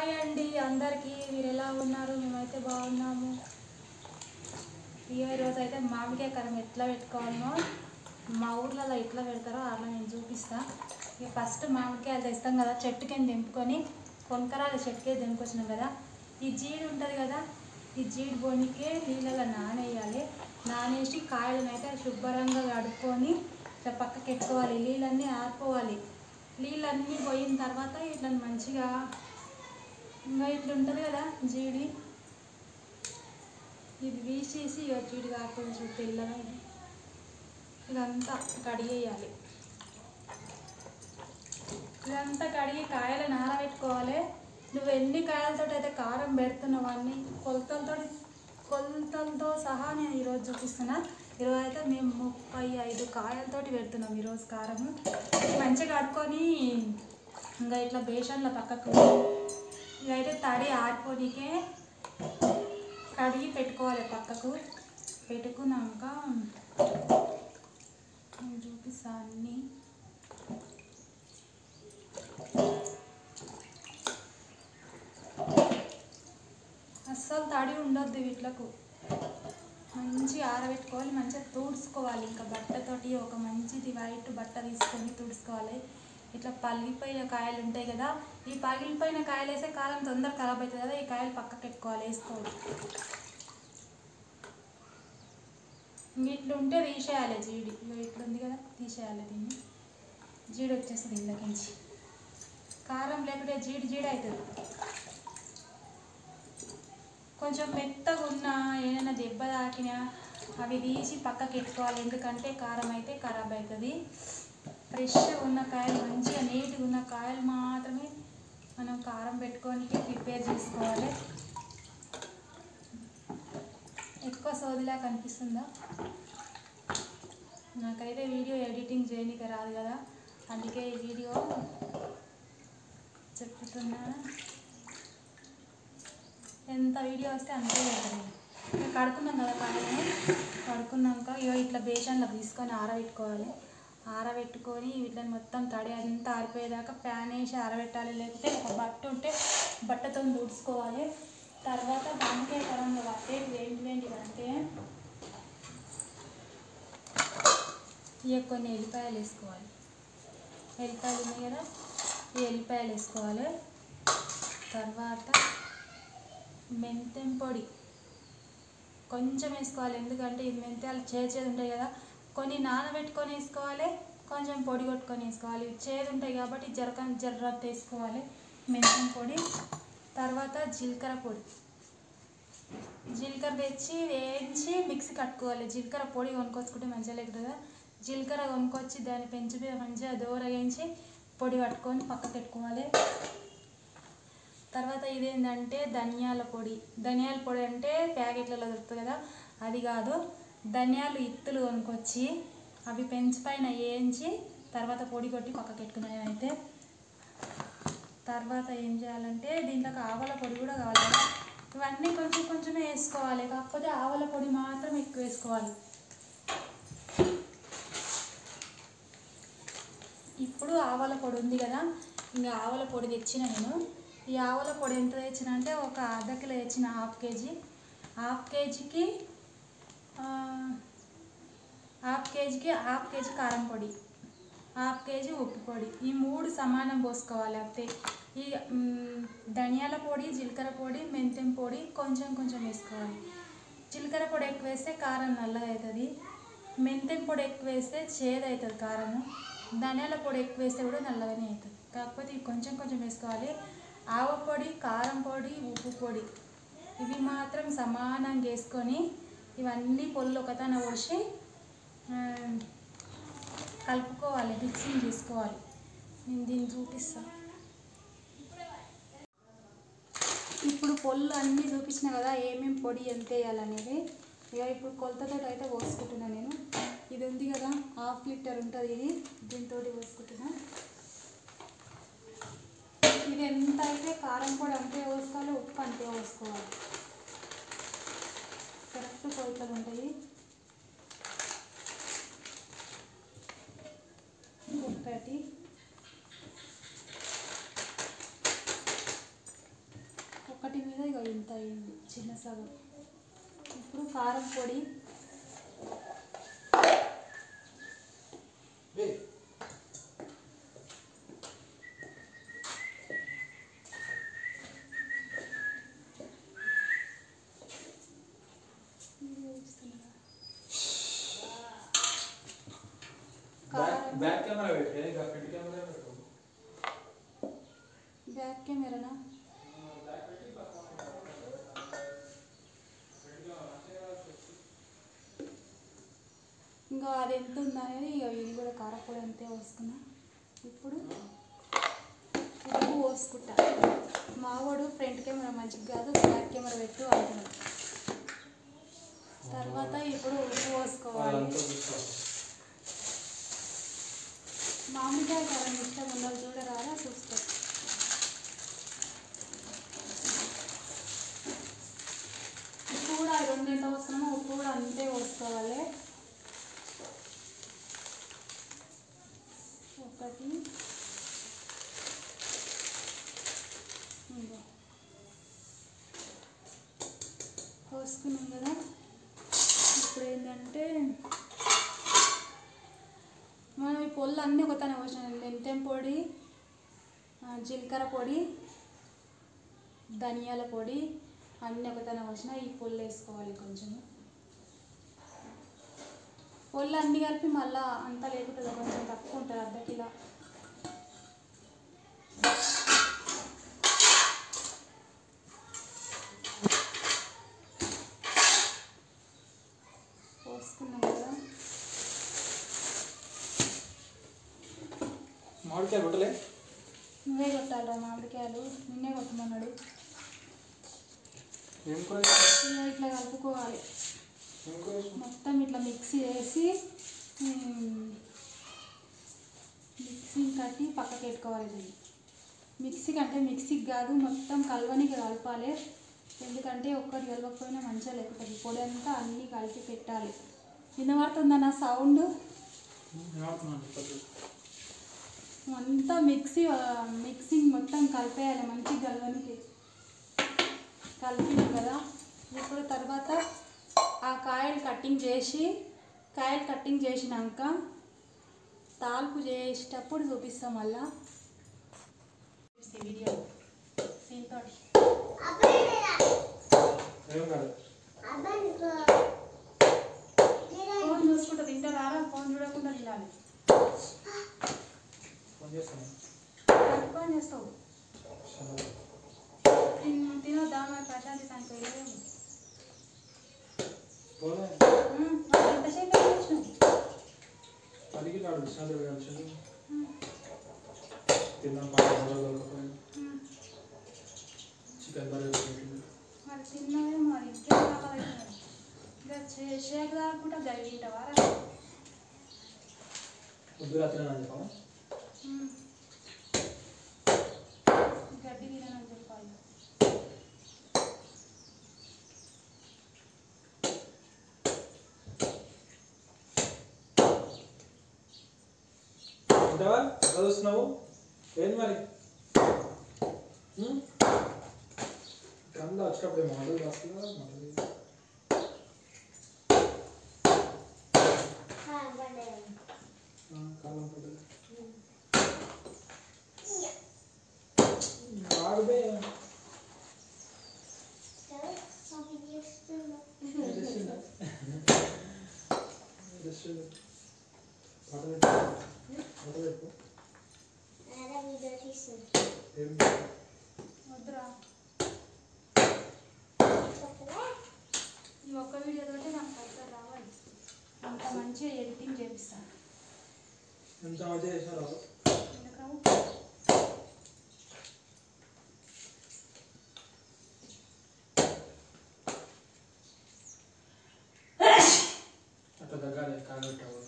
Hi అండి అందరికీ, మీరు ఎలా ఉన్నారు? మేమైతే బాగున్నాము. ఈరోజు అయితే మామిడికాయ కారం ఎట్లా పెట్టుకోవాలో మా ఊర్లలో ఎట్లా పెడతారో అలా నేను చూపిస్తా. ఇక ఫస్ట్ మామిడికాయలు తెస్తాం కదా, చెట్టుకి దింపుకొని కొనకరాలు చెట్టుకే దింపుకొచ్చినాం కదా. ఈ జీడి ఉంటుంది కదా, ఈ జీడి బొనికే నీళ్ళలో నానేయాలి. నానేసి కాయలను అయితే శుభ్రంగా కడుక్కొని ఇట్లా పక్కకి ఎట్టుకోవాలి. నీళ్ళన్నీ ఆరిపోవాలి. నీళ్ళన్నీ పోయిన తర్వాత ఇట్లా మంచిగా ఇంకా ఇట్లా ఉంటుంది కదా జీడి, ఇది తీసేసి ఇక జీడి కాకుండా తెల్లగా ఇదంతా కడిగేయాలి. ఇదంతా కడిగి కాయలను ఆరబెట్టుకోవాలి. నువ్వు ఎన్ని కాయలతో అయితే కారం పెడుతున్నావు అన్ని కొలతలతో సహా నేను ఈరోజు చూపిస్తున్నా. ఈరోజు అయితే మేము 35 కాయలతోటి పెడుతున్నాం ఈరోజు కారము. మంచిగా కడుక్కొని ఇంకా ఇట్లా బేషన్లో పక్కకు ఇదైతే తడి ఆరిపోనికే కడిగి పెట్టుకోవాలి. పక్కకు పెట్టుకున్నాక నేను చూపిస్తా అన్నీ. అస్సలు తడి ఉండొద్దు వీటిలకు. మంచిగా ఆరబెట్టుకోవాలి, మంచిగా తుడుచుకోవాలి. ఇంకా బట్టతోటి ఒక మంచిది వైట్ బట్ట తీసుకొని తుడుచుకోవాలి. ఇట్లా పగిలిపోయిన కాయలు ఉంటాయి కదా, ఈ పగిలిపోయిన కాయలు వేసే కారం తొందరగా ఖరాబ్ అవుతుంది కదా, ఈ కాయలు పక్కకు పెట్టుకోవాలి, వేసుకోవాలి. ఇట్లా ఉంటే తీసేయాలి జీడి. ఇట్లా ఉంది కదా, తీసేయాలి. దీన్ని జీడి వచ్చేస్తుంది ఇందులోకించి. కారం లేకుంటే జీడి అవుతుంది. కొంచెం మెత్తగా ఉన్నా ఏదైనా దెబ్బ తాకినా అవి తీసి పక్కకి పెట్టుకోవాలి. ఎందుకంటే కారం అయితే ఖరాబ్ అవుతుంది. ఫ్రెష్గా ఉన్న కాయలు, మంచిగా నీట్గా ఉన్న కాయలు మాత్రమే మనం కారం పెట్టుకొని ప్రిపేర్ చేసుకోవాలి. ఎక్కువ సోదిలా కనిపిస్తుందా? నాకైతే వీడియో ఎడిటింగ్ చేయడానికి రాదు కదా, అందుకే ఈ వీడియో చెప్తున్నా. ఎంత వీడియో వస్తే అంతే పెడతాను. నేను కడుక్కున్నాం కదా కాయలను, కడుక్కున్నాక ఇట్లా బేషన్లో తీసుకొని ఆరబెట్టుకోవాలి. ఆరబెట్టుకొని వీటిని మొత్తం తడి అంతా ఆరిపోయేదాకా ప్యాన్ వేసి ఆరబెట్టాలి. లేకపోతే ఒక బట్ట ఉంటే బట్టతో తుడుచుకోవాలి. తర్వాత మామిడికాయ కారంలో పట్టేది ఏంటిదంటే ఇక కొన్ని ఎల్లిపాయలు వేసుకోవాలి. ఎల్లిపాయలు ఉన్నాయి కదా, ఈ ఎల్లిపాయలు వేసుకోవాలి. తర్వాత మెంతెం పొడి కొంచెం వేసుకోవాలి. ఎందుకంటే ఈ మెంతాలు చేదు ఉంటాయి కదా, కొన్ని నానబెట్టుకొని వేసుకోవాలి, కొంచెం పొడి కొట్టుకొని వేసుకోవాలి. చేదు ఉంటాయి కాబట్టి జర్ర వేసుకోవాలి మెంతం పొడి. తర్వాత జీలకర్ర పొడి, జీలకర్ర తెచ్చి వేయించి మిక్సీ కట్టుకోవాలి. జీలకర్ర పొడి కొనుక్కొచ్చుకుంటే మంచిగా లేదు కదా, జీలకర్ర కొనుక్కొచ్చి దాన్ని పెంచి మంచిగా దూర వేయించి పొడి పట్టుకొని పక్కకు పెట్టుకోవాలి. తర్వాత ఇదేంటంటే ధనియాల పొడి. ధనియాల పొడి అంటే ప్యాకెట్లలో దొరుకుతుంది కదా, అది కాదు. ధనియాలు ఇత్తులు కొనుక్కొచ్చి అవి పెంచి పైన వేయించి తర్వాత పొడి కొట్టి పక్కకు పెట్టుకున్నాను అయితే. తర్వాత ఏం చేయాలంటే దీంట్లోకి ఆవాల పొడి కూడా కావాలి. ఇవన్నీ కొంచెం కొంచెమే వేసుకోవాలి, కాకపోతే ఆవాల పొడి మాత్రం ఎక్కువ వేసుకోవాలి. ఇప్పుడు ఆవాల పొడి ఉంది కదా, ఇంకా ఆవాల పొడి తెచ్చిన నేను. ఈ ఆవాల పొడి ఎంత తెచ్చిన అంటే ఒక అర్ధ కిలో తెచ్చిన. హాఫ్ కేజీ హాఫ్ కేజీ కారం పొడి, హాఫ్ కేజీ ఉప్పు పొడి, ఈ 3 సమానం పోసుకోవాలి. అంతే. ఈ ధనియాల పొడి, జీలకర్ర పొడి, మెంతెం పొడి కొంచెం కొంచెం వేసుకోవాలి. జీలకర్ర పొడి ఎక్కువ వేస్తే కారం నల్లగా అవుతుంది. మెంతెం పొడి ఎక్కువ వేస్తే చేదు అవుతుంది కారము. ధనియాల పొడి ఎక్కువ వేస్తే కూడా నల్లగానే అవుతుంది. కాకపోతే ఇవి కొంచెం కొంచెం వేసుకోవాలి. ఆవ పొడి, కారం పొడి, ఉప్పు పొడి ఇవి మాత్రం సమానంగా వేసుకొని ఇవన్నీ పొల్లు ఒకతన పోసి కలుపుకోవాలి, మిక్సింగ్ చేసుకోవాలి. నేను దీన్ని చూపిస్తాను. ఇప్పుడు పొల్లు అన్నీ చూపించిన కదా, ఏమేమి పొడి ఎంత వేయాలనేది. ఇక ఇప్పుడు కొలతతో అయితే పోసుకుంటున్నాను నేను. ఇది ఉంది కదా, హాఫ్ లీటర్ ఉంటుంది ఇది, దీంతో పోసుకుంటున్నా. ఇది ఎంత అయితే కారం పొడి అంతే పోసుకోవాలి, ఉప్పు అంతే పోసుకోవాలి. కరెక్ట్ కొలతలు ఉంటాయి. ఒకటి సగం. ఇప్పుడు కారం పొడి, బ్యాక్ కెమెరా పెట్టే ఇక ఫ్రంట్ కెమెరా పెట్టు. బ్యాక్ కెమెరానా? ఇంకా అది ఎంత ఉందనేది ఇక ఇది కూడా కారపొడి అంతే పోసుకున్నా. ఇప్పుడు ఉప్పు పోసుకుంటా. మావాడు ఫ్రంట్ కెమెరా మంచిగా కాదు, బ్యాక్ కెమెరా పెట్టు అంటున్నాడు. తర్వాత ఇప్పుడు ఉప్పు పోసుకోవాలి. మామిడికాయ కారం ఇష్టం ఉండాలి, చూడరారా చూసుకో. ఉప్పు కూడా రెండు ఎంత పోస్తున్నామో ఉప్పు కూడా అంతే పోసుకోవాలి. ఒకటి పోసుకున్నాం కదా. ఇప్పుడు ఏంటంటే మనం ఈ పొల్లు అన్నీ ఒకతనే పోసినాం. మెంతెం పొడి, జీలకర్ర పొడి, ధనియాల పొడి అన్నీ ఒకతనే పోసిన. ఈ పొల్లు వేసుకోవాలి కొంచెం. పొల్లు అన్నీ కలిపి మళ్ళీ అంతా లేకుంటుంది, కొంచెం తక్కువ ఉంటుంది, అర్ధ కిలో. పోసుకున్నాం కదా. మామిడికాయ కొట్టలే? నువ్వే కొట్టాలరా మామిడికాయలు, నిన్నే కొట్టమన్నాడు. ఇట్లా కలుపుకోవాలి మొత్తం, ఇట్లా మిక్సీ వేసి మిక్సీ కట్టి పక్కకి పెట్టుకోవాలి. ఇది మిక్సీకి అంటే మిక్సీకి కాదు, మొత్తం కలవనికి కలపాలి. ఎందుకంటే ఒక్కటి కలవకపోయినా మంచిగా లేకపోతే పొడి అంతా అన్నీ కలిపి పెట్టాలి. వినబడుతుందన్న సౌండ్? అంతా మిక్సింగ్ మొత్తం కలిపేయాలి మంచిగా కలవనికి. కలిపినాం కదా. ఇప్పుడు తర్వాత ఆ కాయలు కట్టింగ్ చేసినాక తాల్పు చేసేటప్పుడు చూపిస్తాం. మళ్ళా వీడియో దీంతో ఫోన్ చూసుకుంటా తింటారా? ఫోన్ చూడకుండా తినాలి. ఫోన్ చేస్తావు తినొద్దా? మరి ప్రశాంతి దానికి వెళ్ళలేము. ఎంతసేపు వచ్చినావు? మరి తిన్నావే, మరి ఇంకేం కావాలి? షేక్ తాగుకుంటా జరిగింటావా? గడ్డి తినని చెప్పాలి. చూస్తున్నావు ఏంటి మరి? గంద వచ్చినప్పుడు మోడల్ వస్తుందా? కాలం పడ్డది ఆడదే. వద్దురా, ఈ ఒక్క వీడియోతో నాకు పైసలు రావాలి. అంత మంచిగా ఎడిటింగ్ చేపిస్తాను. ఎంత మంచిగా చేసినా రాదు. అట్లా దగ్గర కాగట్టావు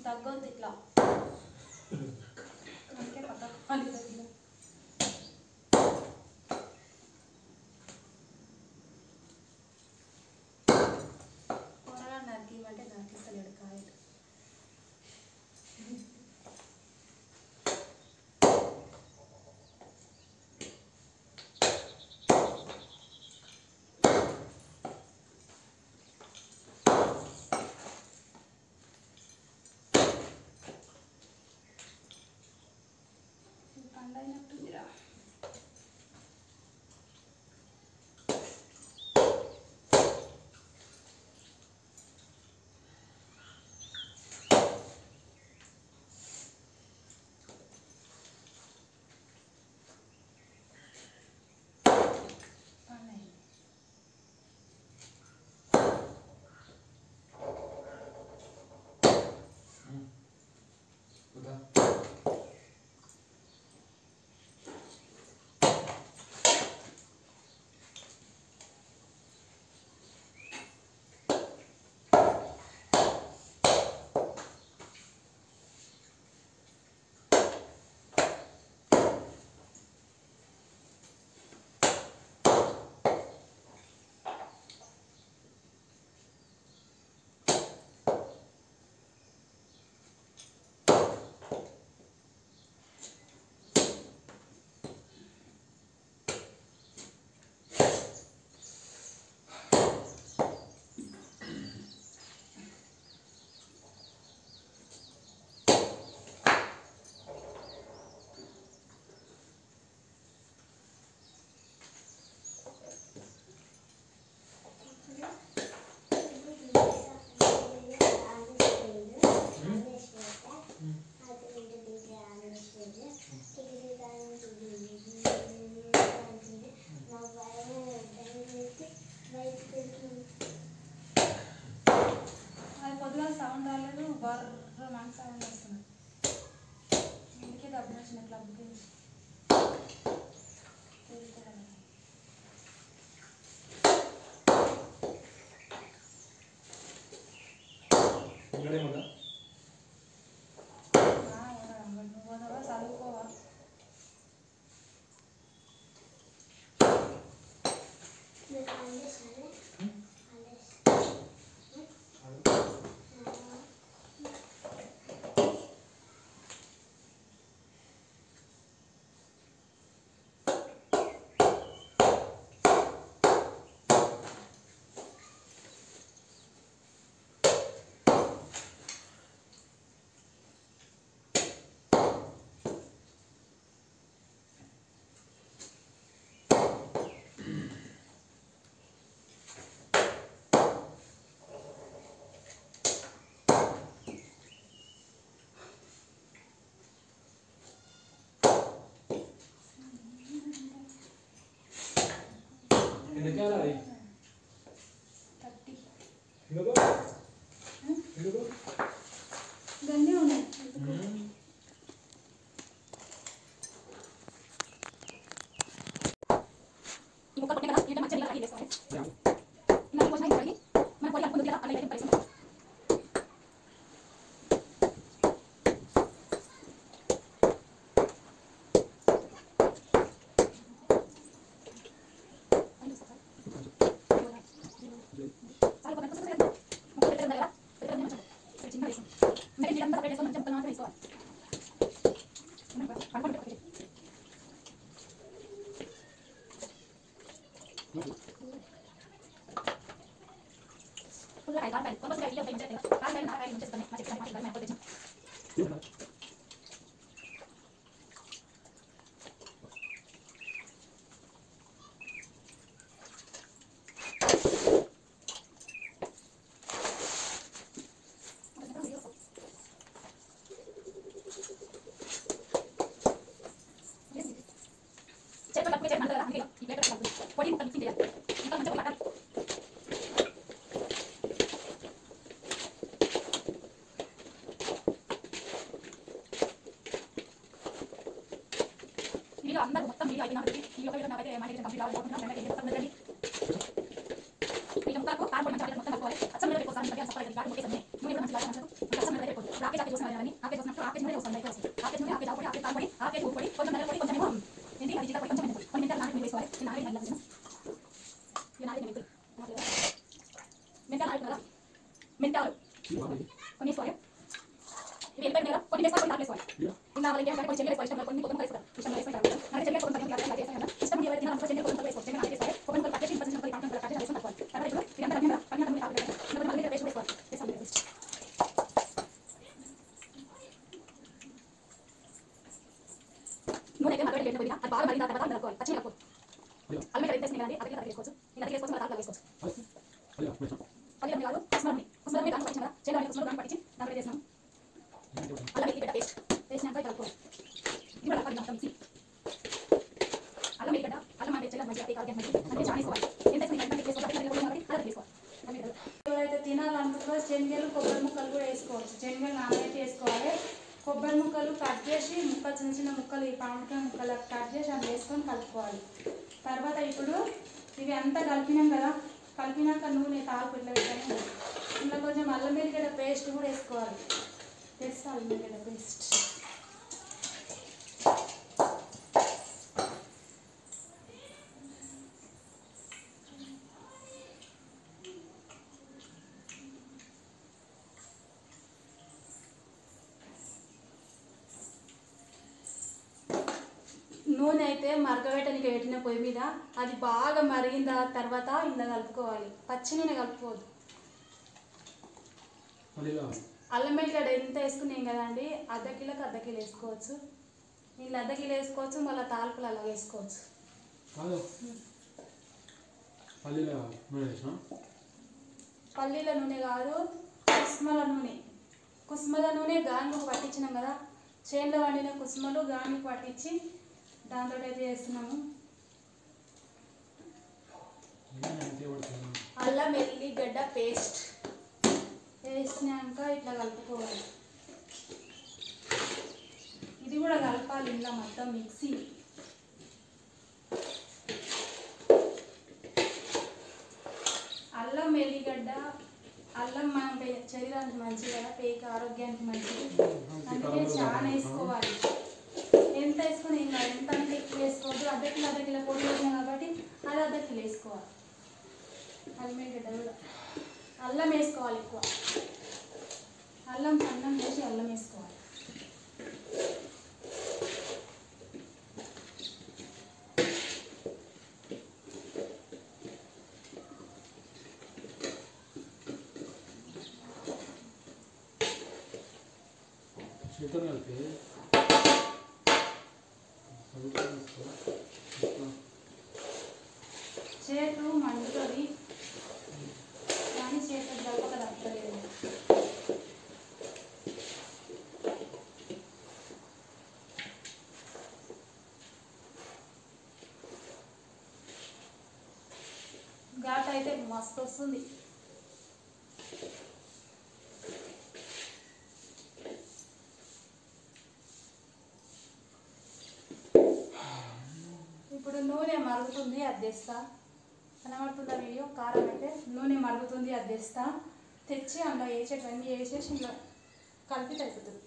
దగ్గొద్దు ఇట్లా. అందుకే పక్కకు దగ్గర కూరగా నరికిమంటే నరికిస్తలేడు కాయలు. వచ్చిన క్లబ్కి నువ్వు పోదావా చదువుకోవా గన్నీ ఉన్నాయి అందరూ మొత్తం వీడియో అయినా ఈ ఒక వీడియో నాకైతే మాట్లాడి కంప్లీట్ అవ్వాలి ఈ ముక్కకు కార్ పొడి మంచిగా మొత్తం కలుపుకోవాలి అచ్చం మీద పెట్టుకోవాలి అంటే సపరేట్ గాడి ముక్కేసి అన్నీ మూడు మంచిగా మంచిగా అచ్చం మీద పెట్టుకోవాలి రాకే జాకెట్ చూసిన కానీ ఆకే చూసినప్పుడు ఆకే మీద వస్తుంది ఆకే మీద ఆకే దాపొడి ఆకే కార్ పొడి ఆకే ఉప్పు పొడి కొంచెం నెల పొడి కొంచెం ఏమో ఏంటి అది జీలకర్ర పొడి కొంచెం మెంతులు కొన్ని మెంతులు నాలుగు వేసుకోవాలి ఈ నాలుగు మెంతులు ఈ నాలుగు మెంతులు మెంతులు నాలుగు కదా మెంతులు కొన్ని వేసుకోవాలి ఇది ఎంత కదా కొన్ని వేసుకోవాలి కొన్ని వేసుకోవాలి ఇంకా వాళ్ళకి ఏంటంటే కొన్ని చెల్లెలు వేసుకోవాలి కొన్ని కొత్త వేసుకోవాలి ఇష్టం వేసుకోవాలి నాకు చెల్లెలు కొత్త వేసుకోవాలి ఇష్టం ఎవరు తినాలి చెల్లెలు కొత్త వేసుకోవాలి చెల్లెలు నాకు వేసుకోవాలి కొత్త కొత్త పచ్చడి పచ్చడి కొత్త కాటన్ పచ్చడి వేసుకోవాలి తర్వాత ఇప్పుడు ఇదంతా రమ్యంగా పన్నెండు ఆపేయాలి ఇప్పుడు మళ్ళీ వేసుకోవాలి వేసుకోవాలి నూనె అయితే మరగడి పెట్టిన అది బాగా మరిగిన తర్వాత కలుపుకోవాలి పచ్చి కలుపు అల్లం ఎంత వేసుకుని కానీ అది వేసుకోవచ్చు ఇలా వేసుకోవచ్చు మరి వేసుకోవచ్చు పల్లి కాదు కుస్మరని దాంట్లో పట్టించిన చెల్లెలు కుస్మరం దాంట్లో పట్టించి దాంట్లో వేసినాం అల్లం వెల్లిగడ్డ పేస్ట్ వేసినాక కలుపుకోవాలి ఇది కూడా మొత్తం అల్లం వెల్లిగడ్డ అల్లం అంటే చెల్లెలు మంచిగా కాదు మంచి అంటే చాలా వేసుకోవాలి ఎంత వేసుకోవాలి ఎవరైతే తినాలనుకుంటారో శనగలు కొబ్బరి ముక్కలు కూడా వేసుకోవచ్చు శనగలు నానబెట్టి వేసుకోవాలి కొబ్బరి ముక్కలు కట్ చేసి ముక్కలు చిన్న చిన్న ముక్కలు ఈ పాముకాయ ముక్కలు కట్ చేసి అవి వేసుకొని కలుపుకోవాలి తర్వాత ఇప్పుడు ఇవి అంతా కలిపినాం కదా కలిపినాక నూనె తాపు ఇట్లా పెట్టాను ఇంట్లో కొంచెం అల్లం వెల్లిగడ్డ పేస్ట్ కూడా వేసుకోవాలి వేస్తే అల్లం వెల్లిగడ్డ పేస్ట్ నూనె అయితే మరగబెట్టడానికి పెట్టిన పొయ్యి మీద అది బాగా మరిగిన తర్వాత ఇలా కలుపుకోవాలి పచ్చి నూనె కలుపుకోవద్దు అల్లం వెల్లిగడ్డ ఎంత వేసుకున్నాం కదండి అర్ధ కిలోకి అర్ధ కిలో వేసుకోవచ్చు ఇలా అర్ధ కిలో వేసుకోవచ్చు మళ్ళీ తాలికలు అలా వేసుకోవచ్చు పల్లీల నూనె కాదు కుస్మల నూనె గానుగకు పట్టించినాం కదా చేనులో వండిన కుస్మలు గానుగకు పట్టించి దాంతో అయితే చేస్తున్నాము అల్లం వెల్లిగడ్డ పేస్ట్ వేసినాక ఇట్లా కలుపుకోవాలి ఇది కూడా కూడా కలపాలి ఇందులో మొత్తం మిక్సీ. అల్లం వెల్లిగడ్డ, అల్లం మన శరీరానికి మంచిది కదా, పేక ఆరోగ్యానికి మంచిది, అందుకే చాలా వేసుకోవాలి. ఎంత వేసుకొని ఏం కాదు, ఎంత అంటే ఎక్కువ వేసుకోవద్దు. అర్ధ కిలో పొడి వేసినాం కాబట్టి అది అర్ధ కిలో వేసుకోవాలి. అల్లం వెల్లిగడ్డ కూడా అల్లం వేసుకోవాలి ఎక్కువ, అల్లం సన్నం చేసి అల్లం వేసుకోవాలి. చేతు మండుతుంది కానీ చేతు దొరక తప్పలేదు. ఘాట్ అయితే మస్తు వస్తుంది. ఇప్పుడు నూనె మరుగుతుంది, అద్దేస్తా. కనబడుతుందా వీడియో? కారం అయితే నూనె మరుగుతుంది, అద్దేస్తా. తెచ్చి అందులో వేసేటన్నీ వేసేసి ఇంట్లో కలిపి తగ్గుతుంది.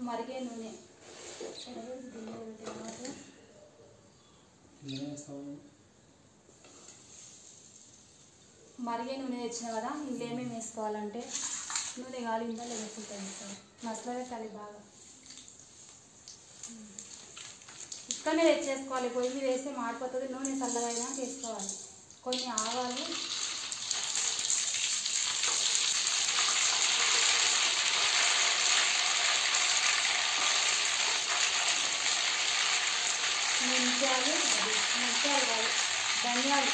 మరిగే నూనె మరిగే నూనె తెచ్చిన కదా, ఇందులో ఏమేమి వేసుకోవాలంటే నూనె కాలిందా లేదా వేసుకోవాలి. మసాలా తల్లి బాగా ఇక్కడనే తెచ్చేసుకోవాలి. పొయ్యి మీద వేస్తే మాడిపోతుంది. నూనె చల్లగా అయినా వేసుకోవాలి. కొన్ని ఆవాలు, మెంతాలు కాదు ధనియాలు,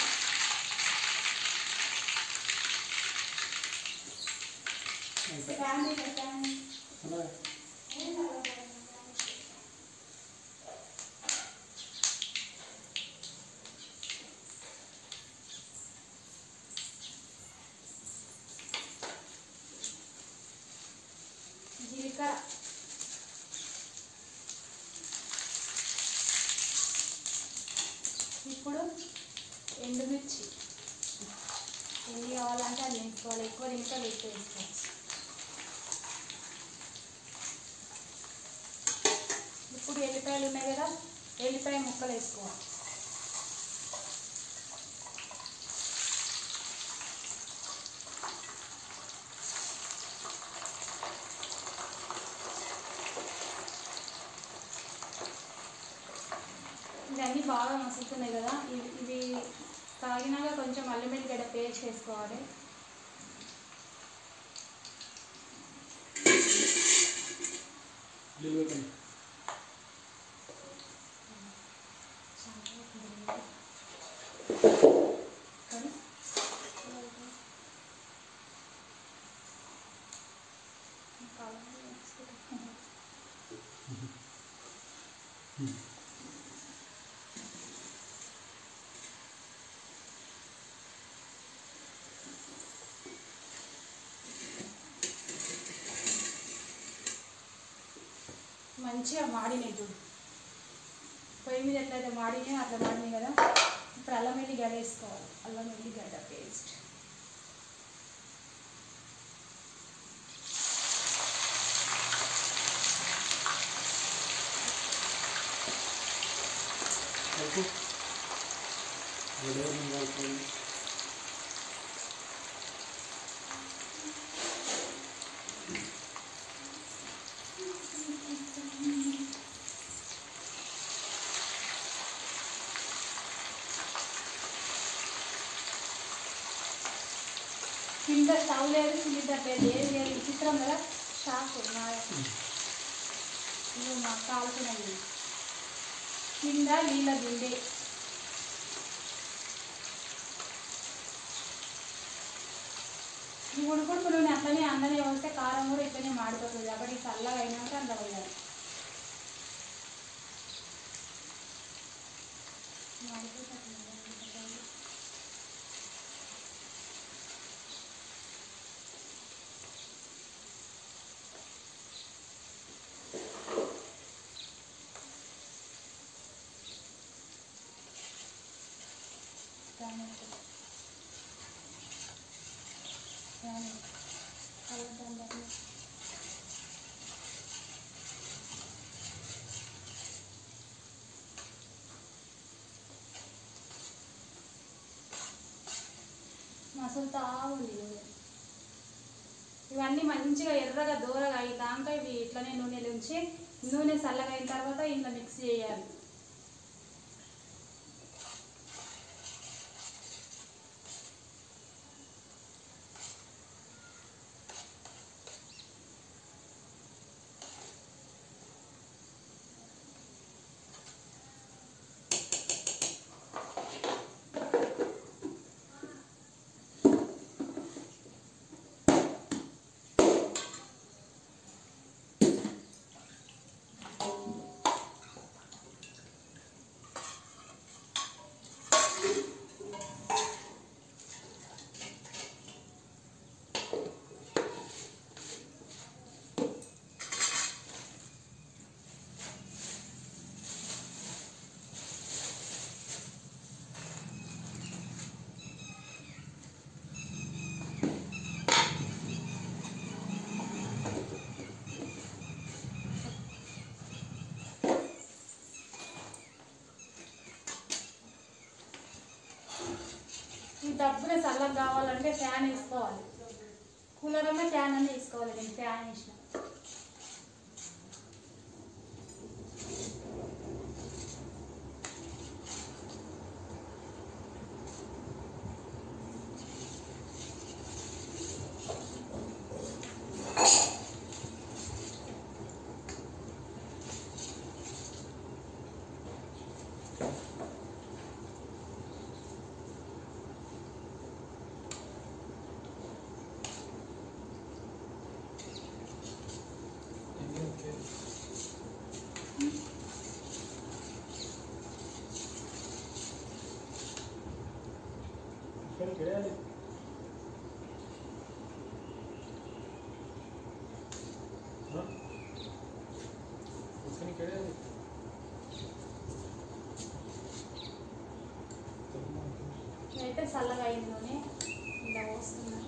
జీలకర్ర, ఇప్పుడు ఎండుమిర్చి ఎన్ని కావాలంటే అది వేసుకోవాలి. ఎక్కువ ఇంకా వేసుకోవచ్చు. ఇప్పుడు ఎల్లిపాయలు ఉన్నాయి కదా, ఎల్లిపాయ ముక్కలు వేసుకోవాలి. ఇవన్నీ బాగా మసులుతున్నాయి కదా, ఇవి తాగినాక కొంచెం అల్లం వెల్లిగడ్డ పేస్ట్ వేసుకోవాలి. మంచిగా మాడినాయి చూడు, పొయ్యి మీద ఎట్లయితే మాడినాయో అట్లా మాడినాయి కదా. ఇప్పుడు అల్లం వెల్లిగడ్డ వేసుకోవాలి. అల్లం వెల్లిగడ్డ పేస్ట్, కింద స్టవ్ లేదు, సిలిండర్ లేదు, ఏది లేదు. విచిత్రం కదా, షాక్. ఇవి మా కాలుతున్నాయి కింద నీళ్ళ బిందె. ఈ ఉడుకుడుకు నూనె అట్లనే అందనే వస్తే కారం కూడా ఇట్లనే మాడిపోతుంది కాబట్టి చల్లగా అయినాక అందులో పోయాలి. మసులుతా ఉంది. ఇవన్నీ మంచిగా ఎర్రగా దూరగా అయ్యాక ఇవి ఇట్లనే నూనెలు ఉంచి నూనె చల్లగా అయిన తర్వాత ఇంట్లో మిక్స్ చేయాలి. ఈ డబ్బులు చల్లగా కావాలంటే ఫ్యాన్ వేసుకోవాలి. కూలర్ అన్నా ఫ్యాన్ అన్నా వేసుకోవాలి. నేను ఫ్యాన్ వేసిన. అయితే చల్లగా అయిందోనే ఇలా పోస్తున్నా.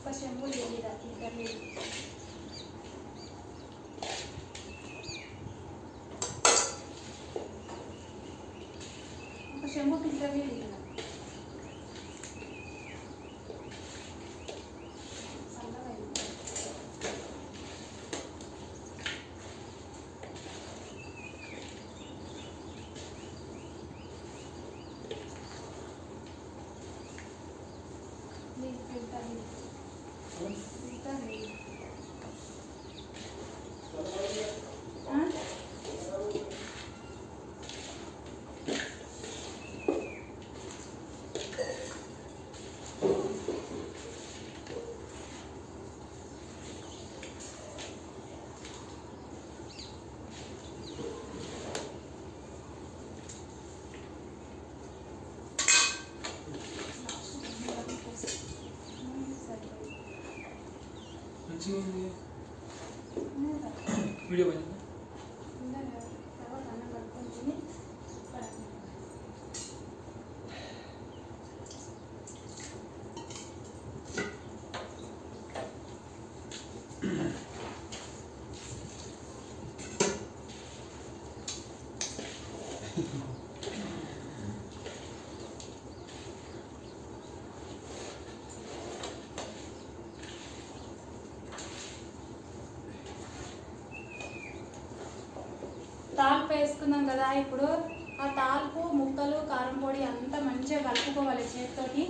ఒక చెంబు నీళ్ళు లీటర్ నీళ్ళు. ఒక చెంబు ఫిల్టర్ నీళ్ళు. వీడియో పైన తాల్పు వేసుకున్నాం కదా, ఇప్పుడు ఆ తాల్పు ముక్కలు కారం పొడి అంతా మంచిగా కలుపుకోవాలి. చేతితోటి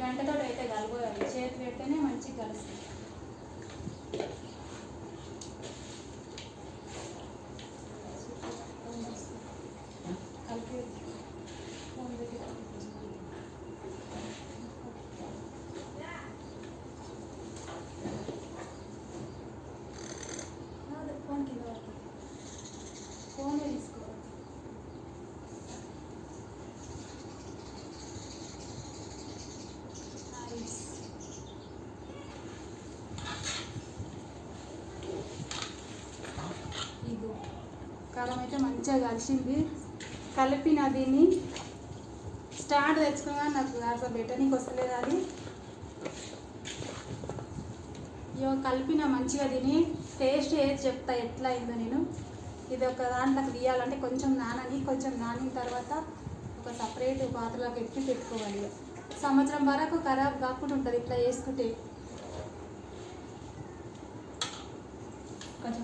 గంటతో అయితే కలుపుకోవాలి, చేతి పెడితేనే మంచిగా కలుస్తుంది. ఫోన్ తీసుకోవాలి. ఇది కారం అయితే మంచిగా కలిసింది. కలిపిన దీన్ని స్టాండ్ తెచ్చుకున్నా, నాకు అసలు పెట్టనీకి వస్తలేదు. అది ఇక కలిపిన మంచిగా తిని టేస్ట్ ఏది చెప్తా ఎట్లా అయిందో నేను. ఇది ఒక దాంట్లోకి తీయాలంటే కొంచెం నానని, కొంచెం నానిన తర్వాత ఒక సపరేట్ పాత్రలోకి ఎత్తి పెట్టుకోవాలి. సంవత్సరం వరకు ఖరాబ్ కాకుండా ఉంటుంది ఇట్లా వేసుకుంటే. కొంచెం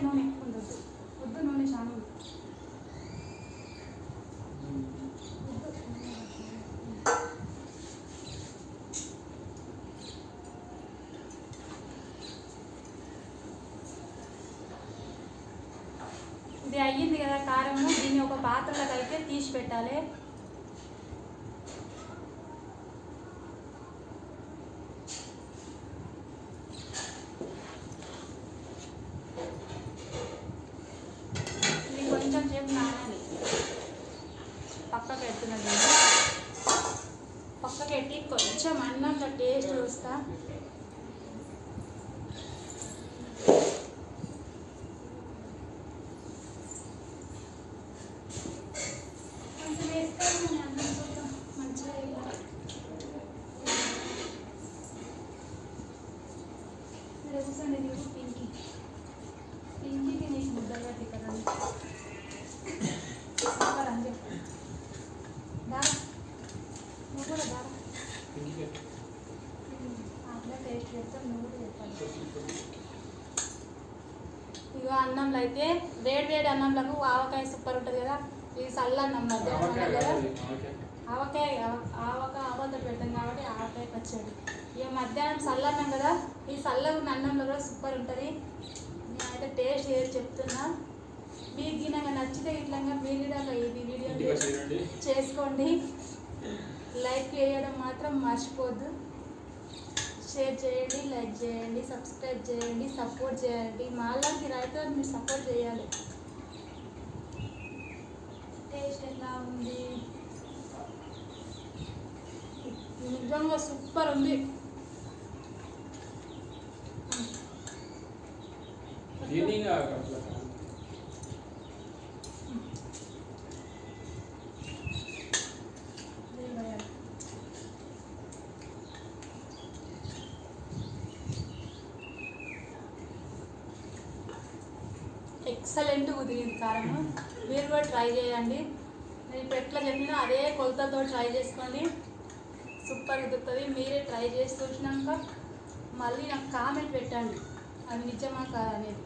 నూనె ఎక్కువ వద్దు, వద్దు నూనె చాలా వద్దు. ఇది అయ్యింది కదా కారము, దీన్ని ఒక పాత్రలోకి అయితే తీసి పెట్టాలి. ఇది కొంచెం సేపు నానాలి. పక్కకు పెడుతున్నది, పక్కకు పెట్టి కొంచెం అన్నంలో టేస్ట్ చూస్తా. కొంచెం వేస్తాను అన్నం చూద్దాం మంచిగా వేయాలి. మీరు కూర్చోండి, ఇది పింకీ పింకీకి నీకు ముద్దలు పెట్టి కదా అని చెప్పు. దారా నువ్వు కూడా దారా అట్లా టేస్ట్ చేస్తాం, నువ్వు కూడా చెప్పాలి. ఇగో అన్నంలో అయితే వేడి వేడి అన్నంలకు ఆవకాయ సూపర్ ఉంటుంది కదా. ఇది చల్ల అన్నం మధ్యాహ్నం కదా, ఆవతో పెడతాం కాబట్టి ఆవకాయ పచ్చడి. ఇక మధ్యాహ్నం చల్లన్నం కదా, ఈ చల్లగా ఉన్న అన్నంలో కూడా సూపర్ ఉంటుంది. నేనైతే టేస్ట్ ఏది చెప్తున్నా. మీకు గినక నచ్చితే ఇట్లా మీరు కూడా ఇది వీడియో చేసుకోండి. లైక్ చేయడం మాత్రం మర్చిపోద్దు. షేర్ చేయండి, లైక్ చేయండి, సబ్స్క్రైబ్ చేయండి, సపోర్ట్ చేయండి. మాలాంటి రైతులకు మీరు సపోర్ట్ చేయాలి. టేస్ట్ ఎలా ఉంది? నిజంగా సూపర్ ఉంది. ఎక్సలెంట్ కుదిరింది కారము. మీరు కూడా ట్రై చేయండి. నేను ఇప్పుడు ఎట్లా చెప్పినా అదే కొలతతో ట్రై చేసుకోండి, సూపర్ కుదురుతుంది. మీరే ట్రై చేసి చూసినాక మళ్ళీ నాకు కామెంట్ పెట్టండి అది నిజమా కాదనేది.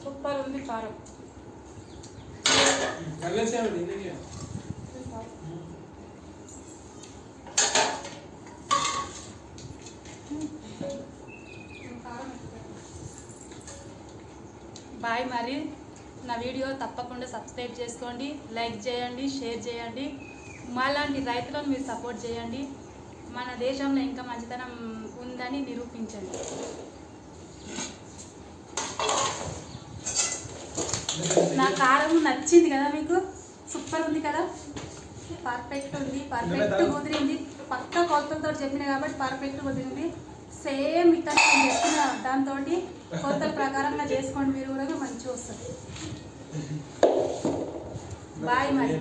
సూపర్ ఉంది కారం. బాయ్ మరి. నా వీడియో తప్పకుండా సబ్స్క్రైబ్ చేసుకోండి, లైక్ చేయండి, షేర్ చేయండి. మాలాంటి రైతులను మీరు సపోర్ట్ చేయండి. మన దేశంలో ఇంకా మంచితనం ఉందని నిరూపించండి. నా కారం నచ్చింది కదా మీకు? సూపర్ ఉంది కదా, పర్ఫెక్ట్ ఉంది, పర్ఫెక్ట్ కుదిరింది. పక్క కొలతలతో చెప్పిన కాబట్టి పర్ఫెక్ట్ కుదిరింది. సేమ్ ఇక్కడ నేను చెప్పిన దాంతో కొలతల ప్రకారంగా చేసుకోండి, మీరు కూడా మంచిగా వస్తుంది. బాయ్ మరి.